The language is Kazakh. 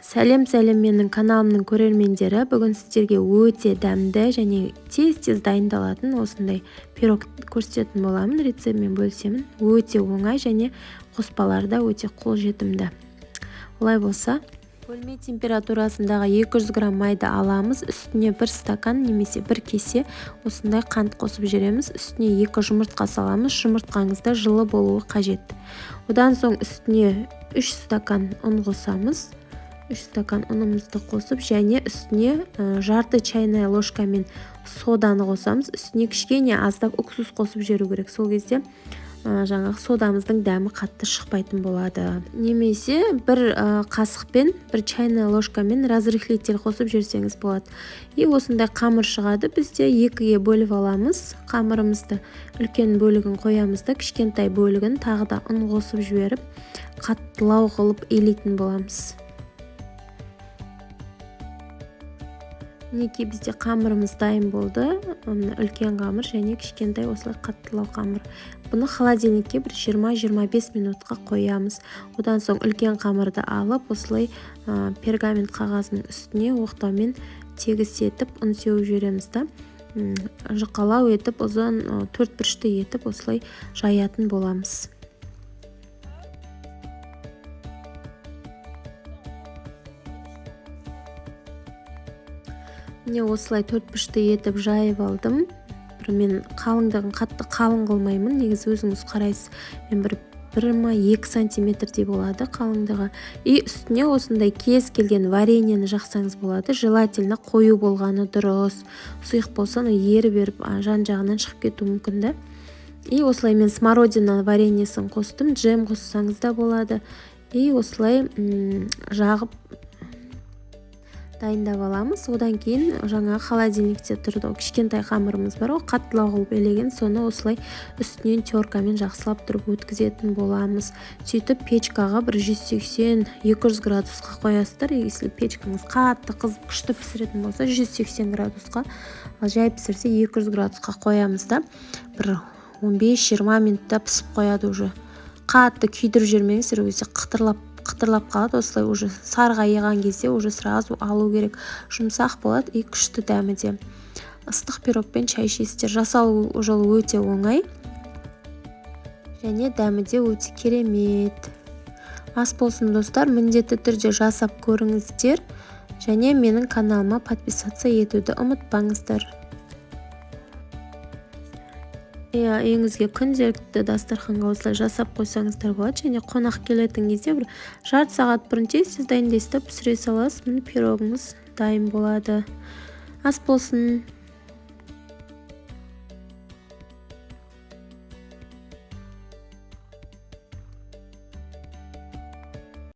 Сәлем менің каналымның көрермендері. Бүгін сіздерге өте дәмді және тез дайындалатын осындай пирог көрсететін боламын. Рецептімен бөлісемін. Өте оңай және қоспалары да өте қолжетімді. Олай болса, бөлме температурасындағы 200 грамм майды аламыз. Үстіне 1 стакан немесе 1 кесе осындай қант қосып жібереміз. Үстіне 2 жұмыртқа саламыз. Жұмыртқаңызда жылы болуы қажет. Одан соң үстіне 3 стакан ұн қосамыз. 3 стакан ұнымызды қосып, және үстіне жарты чайная ложкамен соданы қосамыз. Үстіне кішкене аздап уксус қосып жіберу керек. Сол кезде жаңағы содамыздың дәмі қатты шықпайтын болады. Немесе бір қасықпен, бір чайная ложкамен разрыхлитель қосып жіберсеңіз болады. И осындай қамыр шығады. Бізде екіге бөліп аламыз қамырымызды. Үлкен бөлігін қоямыз да, кішкентай бөлігін тағы да ұн қосып жіберіп, қаттылау қылып илейтін боламыз. Неке бізде қамырымыз дайын болды. Үлкен қамыр және кішкентай осылай қаттылау қамыр. Бұны холодильникке бір 20-25 минутқа қоямыз. Одан соң үлкен қамырды алып, осылай пергамент қағазының үстіне оқтаумен тегістетіп ұн сеуіп жібереміз да. Жұқалау етіп, ұзын 4 бұрышты етіп осылай жаятын боламыз. Міне осылай 4 бұрышты етіп жайып алдым. Мен қалыңдығын қатты қалың қылмаймын. Негізі өзіңіз қарайсыз. Мен бір 2 сантиметрдей болады қалыңдығы. И үстіне осындай кез келген вареньені жақсаңыз болады. Желательно қою болғаны дұрыс. Сұйық болса, ері беріп жан-жағынан шығып кетуі мүмкін да. И осылай мен смородина вареньесін қостым. Джем қоссаңыз да болады. И осылай жағып дайындап аламыз. Одан кейін жаңа холодильникте тұрды. Кішкентай қамырымыз бар, қаттылау қылып елеген, соны осылай үстінен теркамен жақсылап тұрып өткізетін боламыз. Сөйтіп печкаға бір 180-200 градусқа қоясыздар. Егер печкаңыз қатты қызып күшті пісіретін болса 180 градусқа, ал жай пісірсе 200 градусқа қоямыз да. Бір 15-20 минутта пісіп қояды уже. Қатты күйдіріп жүрмеңіздер, өзі қытырлап қалады. Осылай уже сарыға еған кезде уже сразу алу керек. Жұмсақ болады и күшті дәмі де. Ыстық пирогпен шай ішесіздер. Жасау жолы өте оңай. Және дәмі де өте керемет. Ас болсын достар, міндетті түрде жасап көріңіздер. Және менің каналыма подписаться етуді ұмытпаңыздар. Үйіңізге күнделікті дастарханға осылай жасап қойсаңыздар болады. Және қонақ келетін кезде бір жарты сағат бұрын тез дайындайсыз да пісіре саласыз. Міне пирогыңыз дайын болады. Ас болсын.